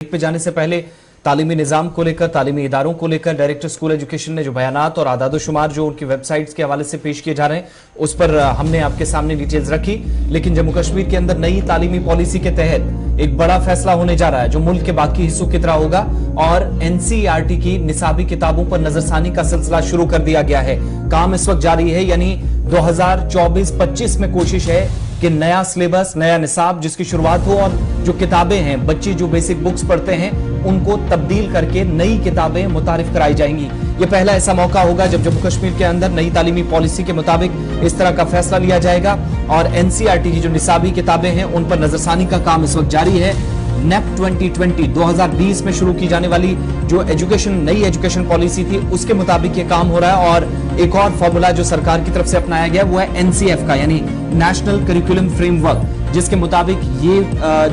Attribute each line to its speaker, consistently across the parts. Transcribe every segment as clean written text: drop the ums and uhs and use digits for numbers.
Speaker 1: Break पे जाने से पहले तालीमी निजाम को लेकर, तालीमी इदारों को लेकर डायरेक्टर स्कूल एजुकेशन ने जो बयानात और आदादोशुमार जो उनकी वेबसाइट्स के हवाले से पेश किए जा रहे हैं, उस पर हमने आपके सामने डिटेल्स रखी। लेकिन जम्मू कश्मीर के अंदर नई तालीमी पॉलिसी के तहत एक बड़ा फैसला होने जा रहा है जो मुल्क के बाकी हिस्सों की तरह होगा, और एनसीईआरटी की निसाबी किताबों पर नजरसानी का सिलसिला शुरू कर दिया गया है। काम इस वक्त जारी है, यानी 2024-25 में कोशिश है कि नया सिलेबस, नया निसाब जिसकी शुरुआत हो, और जो किताबें हैं, बच्चे जो बेसिक बुक्स पढ़ते हैं उनको तब्दील करके नई किताबें मुतारिफ कराई जाएंगी। ये पहला ऐसा मौका होगा जब जम्मू कश्मीर के अंदर नई तालीमी पॉलिसी के मुताबिक इस तरह का फैसला लिया जाएगा, और एनसीईआरटी की जो निसाबी किताबें हैं उन पर नजरसानी का काम इस वक्त जारी है। नेप 2020 में शुरू की जाने वाली जो नई एजुकेशन पॉलिसी थी उसके मुताबिक ये काम हो रहा है। और एक और फॉर्मूला जो सरकार की तरफ से अपनाया गया वो है एनसीएफ का, यानी नेशनल करिकुलम फ्रेमवर्क, जिसके मुताबिक ये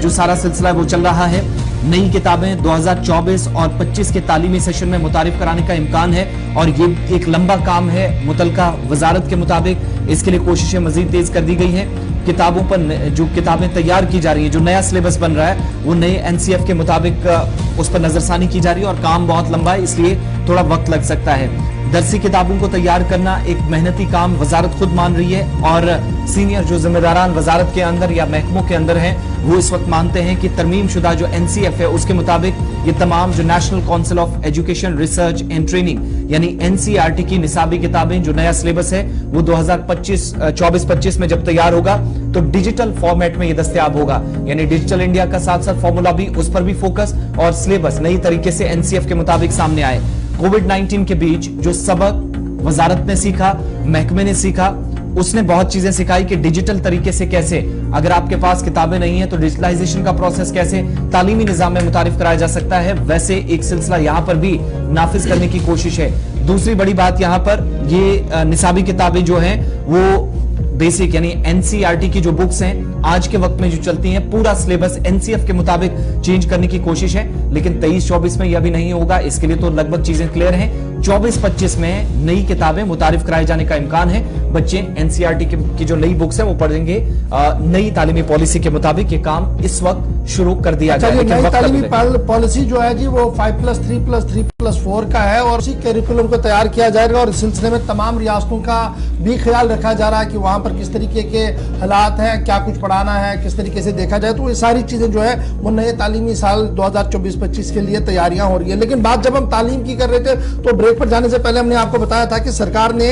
Speaker 1: जो सारा सिलसिला है वो चल रहा है। नई किताबें 2024 और 25 के तालीमी सेशन में मुतारिफ कराने का इम्कान है, और ये एक लंबा काम है। मुतलका वजारत के मुताबिक इसके लिए कोशिशें मजीद तेज कर दी गई हैं। किताबों पर जो किताबें तैयार की जा रही हैं, जो नया सिलेबस बन रहा है वो नए एनसीएफ के मुताबिक उस पर नजरसानी की जा रही है, और काम बहुत लंबा है, इसलिए थोड़ा वक्त लग सकता है। दरसी किताबों को तैयार करना एक मेहनती काम वजारत खुद मान रही है, और सीनियर जो जिम्मेदारान वजारत के अंदर या महकमों के अंदर हैं वो इस वक्त मानते हैं कि तरमीम शुदा जो एनसीएफ है उसके मुताबिक ये तमाम जो national council of education research and training यानी एनसीईआरटी की निसाबी किताबें, जो नया सिलेबस है वो 2024-25 में जब तैयार होगा तो डिजिटल फॉर्मेट में ये दस्तयाब होगा। यानी डिजिटल इंडिया का साथ साथ फॉर्मूला भी, उस पर भी फोकस, और सिलेबस नई तरीके से एनसीएफ के मुताबिक सामने आए। कोविड-19 के बीच जो सबक वजारत ने सीखा, महकमे ने सीखा, उसने बहुत चीजें सिखाई कि डिजिटल तरीके से कैसे, अगर आपके पास किताबें नहीं है तो डिजिटलाइजेशन का प्रोसेस कैसे तालीमी निजाम में मुतारिफ कराया जा सकता है, वैसे एक सिलसिला यहां पर भी नाफिज करने की कोशिश है। दूसरी बड़ी बात यहां पर ये निसाबी किताबें जो हैं वो बेसिक यानी एनसीईआरटी की जो बुक्स हैं आज के वक्त में जो चलती हैं, पूरा सिलेबस एनसीएफ के मुताबिक चेंज करने की कोशिश है। लेकिन 23-24 में यह भी नहीं होगा, इसके लिए तो लगभग चीजें क्लियर हैं। 24-25 में नई किताबें मुतारिफ कराए जाने का इम्कान है। बच्चे एनसीईआरटी की जो नई बुक्स है वो पढ़ेंगे। नई तालीमी पॉलिसी के मुताबिक ये काम इस वक्त शुरू कर दिया गया है।
Speaker 2: नई तालीमी पॉलिसी जो है जी वो 5+3+3+4 का है, और उसी कैरिकुलम को तैयार किया जाएगा, और इस सिलसिले में तमाम रियासतों का भी ख्याल रखा जा रहा है कि वहां पर किस तरीके के हालात हैं, क्या कुछ पढ़ाना है, किस तरीके से देखा जाए। तो ये सारी चीजें जो है वो नए तालीमी साल 2024-25 के लिए तैयारियां हो रही है। लेकिन बात जब हम तालीम की कर रहे थे तो ब्रेक पर जाने से पहले हमने आपको बताया था कि सरकार ने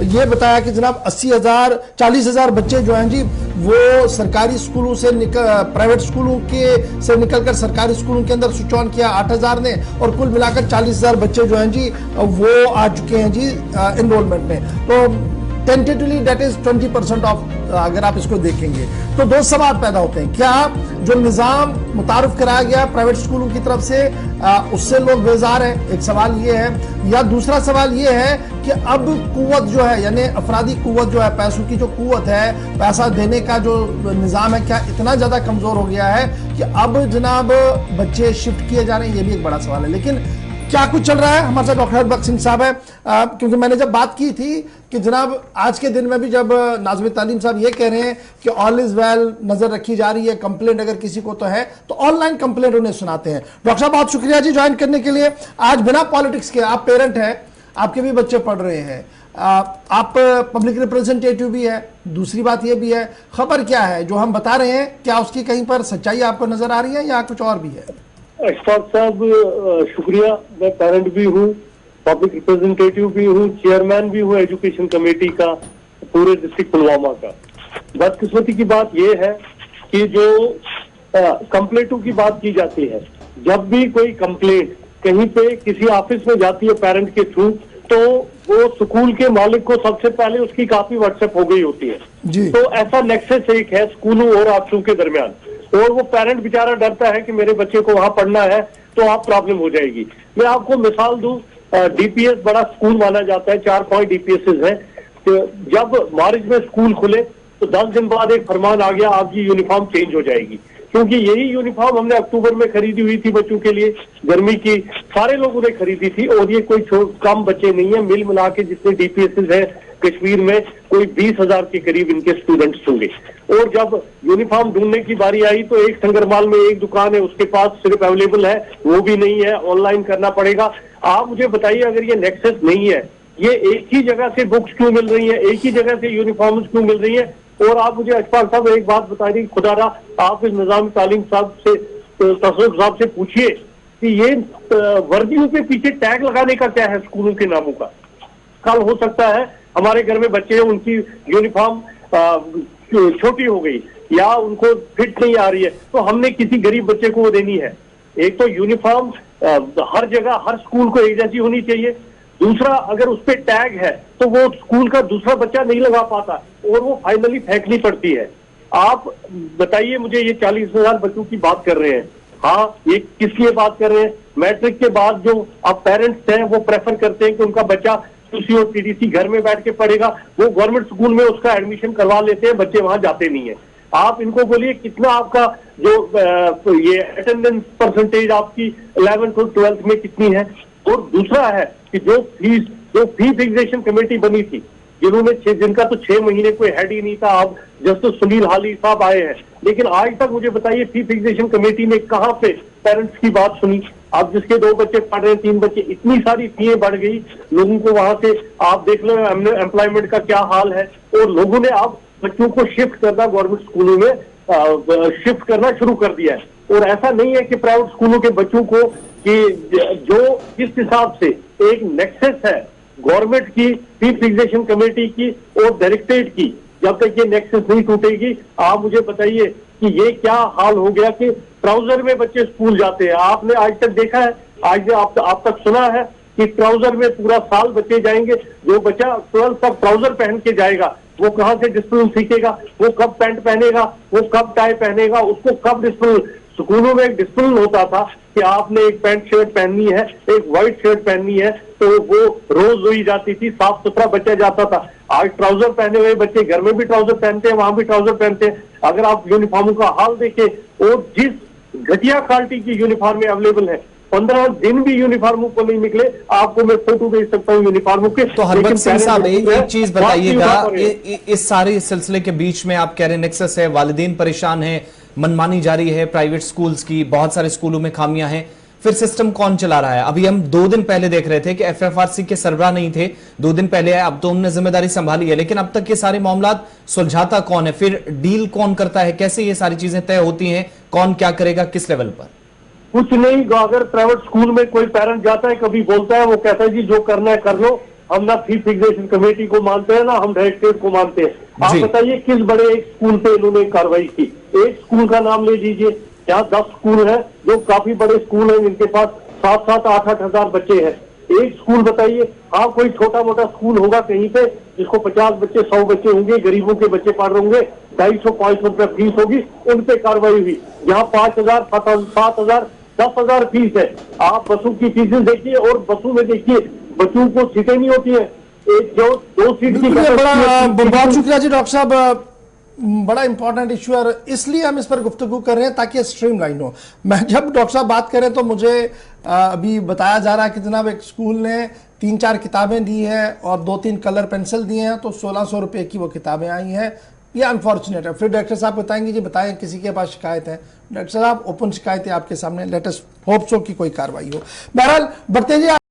Speaker 2: ये बताया कि जनाब 40,000 बच्चे जो हैं जी वो सरकारी स्कूलों से प्राइवेट स्कूलों के से निकलकर सरकारी स्कूलों के अंदर स्विच ऑन किया 8,000 ने, और कुल मिलाकर 40,000 बच्चे जो हैं जी वो आ चुके हैं जी एनरोलमेंट में। तो टेंटेटिवली दैट इज 20% ऑफ, अगर आप इसको देखेंगे तो दो सवाल पैदा होते हैं। क्या जो निजाम मुतारिफ कराया गया प्राइवेट स्कूलों की तरफ से उससे लोग बेजार हैं, एक सवाल ये है, या दूसरा सवाल ये है कि अब कुव्वत जो है यानी अफरादी कुव्वत जो है, पैसों की जो कुव्वत है, पैसा देने का जो निजाम है, क्या इतना ज्यादा कमजोर हो गया है कि अब जनाब बच्चे शिफ्ट किए जा रहे हैं? ये भी एक बड़ा सवाल है। लेकिन क्या कुछ चल रहा है, हमारे साथ डॉक्टर हरबख्श सिंह साहब है, क्योंकि मैंने जब बात की थी कि जनाब आज के दिन में भी जब नाज़िम तालीम साहब ये कह रहे हैं कि ऑल इज वेल, नजर रखी जा रही है, कंप्लेंट अगर किसी को तो है तो ऑनलाइन कंप्लेंट उन्हें सुनाते हैं। डॉक्टर साहब बहुत शुक्रिया जी ज्वाइन करने के लिए। आज बिना पॉलिटिक्स के, आप पेरेंट हैं, आपके भी बच्चे पढ़ रहे हैं, आप पब्लिक रिप्रेजेंटेटिव भी है, दूसरी बात ये भी है, खबर क्या है जो हम बता रहे हैं, क्या उसकी कहीं पर सच्चाई आपको नजर आ रही है या कुछ और भी है?
Speaker 3: अशफाक साहब शुक्रिया, मैं पेरेंट भी हूँ, पब्लिक रिप्रेजेंटेटिव भी हूँ, चेयरमैन भी हूँ एजुकेशन कमेटी का पूरे डिस्ट्रिक्ट पुलवामा का। बदकिस्मती की बात यह है कि जो कंप्लेंटों की बात की जाती है, जब भी कोई कंप्लेंट कहीं पे किसी ऑफिस में जाती है पेरेंट के थ्रू, तो वो स्कूल के मालिक को सबसे पहले उसकी काफी व्हाट्सएप हो गई होती है जी। तो ऐसा नेक्सस एक है स्कूलों और ऑफिसों के दरमियान, और वो पेरेंट बेचारा डरता है कि मेरे बच्चे को वहां पढ़ना है तो आप प्रॉब्लम हो जाएगी। मैं आपको मिसाल दूं, डीपीएस बड़ा स्कूल माना जाता है, 4 पॉइंट डीपीएस है। तो जब मार्च में स्कूल खुले तो 10 दिन बाद एक फरमान आ गया, आपकी यूनिफॉर्म चेंज हो जाएगी, क्योंकि यही यूनिफॉर्म हमने अक्टूबर में खरीदी हुई थी बच्चों के लिए, गर्मी की, सारे लोगों ने खरीदी थी, और ये कोई कम बच्चे नहीं है, मिल मिला के जितने डीपीएस है कश्मीर में कोई 20,000 के करीब इनके स्टूडेंट्स होंगे। और जब यूनिफॉर्म ढूंढने की बारी आई तो एक संगरमाल में एक दुकान है, उसके पास सिर्फ अवेलेबल है, वो भी नहीं है, ऑनलाइन करना पड़ेगा। आप मुझे बताइए, अगर ये नेक्सस नहीं है, ये एक ही जगह से बुक्स क्यों मिल रही है, एक ही जगह से यूनिफॉर्म्स क्यों मिल रही है? और आप मुझे अशफाक साहब एक बात बता दी, खुदारा आप इस निजाम तालीम साहब से, तसरुफ साहब से पूछिए कि ये वर्दियों के पीछे टैग लगाने का क्या है स्कूलों के नामों का? कल हो सकता है हमारे घर में बच्चे हैं, उनकी यूनिफॉर्म छोटी हो गई या उनको फिट नहीं आ रही है, तो हमने किसी गरीब बच्चे को वो देनी है? एक तो यूनिफॉर्म हर जगह हर स्कूल को एक जैसी होनी चाहिए। दूसरा, अगर उस पर टैग है तो वो स्कूल का दूसरा बच्चा नहीं लगा पाता और वो फाइनली फेंकनी पड़ती है। आप बताइए मुझे, ये 40,000 बच्चों की बात कर रहे हैं, हाँ, ये किस लिए बात कर रहे हैं? मैट्रिक के बाद जो अब पेरेंट्स हैं वो प्रेफर करते हैं कि उनका बच्चा सीसी और टीडीसी घर में बैठ के पढ़ेगा, वो गवर्नमेंट स्कूल में उसका एडमिशन करवा लेते हैं, बच्चे वहां जाते नहीं है। आप इनको बोलिए कितना आपका जो ये अटेंडेंस परसेंटेज आपकी 11th और 12th में कितनी है? और दूसरा है कि जो फी फिक्सेशन कमेटी बनी थी, जिनका तो 6 महीने कोई हेड ही नहीं था, अब जस्टिस सुनील हाली साहब आए हैं, लेकिन आज तक मुझे बताइए फी फिक्सेशन कमेटी ने कहां पे पेरेंट्स की बात सुनी? अब जिसके 2 बच्चे पढ़ रहे हैं, 3 बच्चे, इतनी सारी फीएं बढ़ गई लोगों को, वहां से आप देख लो एम्प्लॉयमेंट का क्या हाल है। और लोगों ने अब बच्चों को शिफ्ट करना गवर्नमेंट स्कूलों में शिफ्ट करना शुरू कर दिया है। और ऐसा नहीं है कि प्राइवेट स्कूलों के बच्चों को कि जो जिस हिसाब से एक नेक्सस है गवर्नमेंट की, फी फिक्सेशन कमेटी की और डायरेक्टरेट की, जब तक ये नेक्सस नहीं टूटेगी, आप मुझे बताइए कि ये क्या हाल हो गया कि ट्राउजर में बच्चे स्कूल जाते हैं। आपने आज तक देखा है, आज आप तक सुना है कि ट्राउजर में पूरा साल बच्चे जाएंगे? जो बच्चा 12th तक ट्राउजर पहन के जाएगा वो कहां से डिसिप्लिन सीखेगा? वो कब पैंट पहनेगा? वो कब टाई पहनेगा? उसको कब डिसिप्लिन? स्कूलों में एक डिसिप्लिन होता था कि आपने एक पैंट शर्ट पहननी है, एक व्हाइट शर्ट पहननी है, तो वो रोज धोई जाती थी, साफ सुथरा बच्चा जाता था। आज ट्राउजर पहने हुए बच्चे घर में भी ट्राउजर पहनते हैं, वहां भी ट्राउजर पहनते हैं। अगर आप यूनिफॉर्मों का हाल देखें और जिस घटिया क्वालिटी की यूनिफॉर्म अवेलेबल है, 15 दिन भी यूनिफॉर्मों को नहीं निकले। आपको मैं फोटो भेज सकता हूँ यूनिफॉर्मों के।
Speaker 1: तो हरबंस सिंह साहब एक चीज बताइएगा, इस सारे सिलसिले के बीच में आप कह रहे हैं नेक्सस है, वालिदैन परेशान है, मनमानी जारी है प्राइवेट स्कूल्स की, बहुत सारे स्कूलों में खामियां हैं, फिर सिस्टम कौन चला रहा है? अभी हम 2 दिन पहले देख रहे थे कि एफएफआरसी के सरबराह नहीं थे, 2 दिन पहले आए, अब तो उन्होंने जिम्मेदारी संभाली है, लेकिन अब तक ये सारे मामला सुलझाता कौन है? फिर डील कौन करता है? कैसे ये सारी चीजें तय होती हैं? कौन क्या करेगा, किस लेवल पर?
Speaker 3: कुछ नहीं, अगर प्राइवेट स्कूल में कोई पेरेंट जाता है, कभी बोलता है, वो कहता है जी जो करना है कर लो, हम ना फी फिक्सेशन कमेटी को मानते हैं ना हम डायरेक्टरेट को मानते हैं। आप बताइए किस बड़े एक स्कूल पे इन्होंने कार्रवाई की? एक स्कूल का नाम ले लीजिए, यहाँ 10 स्कूल हैं जो काफी बड़े स्कूल हैं, जिनके पास 7-7, 8-8 हजार बच्चे हैं। एक स्कूल बताइए, हाँ कोई छोटा मोटा स्कूल होगा कहीं पे जिसको 50 बच्चे 100 बच्चे होंगे, गरीबों के बच्चे पढ़ रहे होंगे, 250-500 रुपए फीस होगी, उन पे कार्रवाई हुई। यहाँ 5,000, 7,000, 10,000 फीस है। आप बसों की फीसें देखिए और बसों में देखिए बच्चों को सीटें नहीं होती है, एक जो 2 सीट की।
Speaker 2: बहुत शुक्रिया जी डॉक्टर साहब, बड़ा इंपॉर्टेंट इश्यू है, इसलिए हम इस पर गुफ्तगू कर रहे हैं ताकि स्ट्रीमलाइन हो। मैं जब डॉक्टर साहब बात करें तो मुझे अभी बताया जा रहा है कि जनाब एक स्कूल ने 3-4 किताबें दी हैं और 2-3 कलर पेंसिल दिए हैं, तो 1600 रुपये की वो किताबें आई हैं। ये अनफॉर्चुनेट है। फिर डॉक्टर साहब बताएंगे जी, बताएं किसी के पास शिकायत है? डॉक्टर साहब ओपन शिकायत है आपके सामने, लेट अस होप सो कि कोई कार्रवाई हो। बहरहाल बढ़ते जी।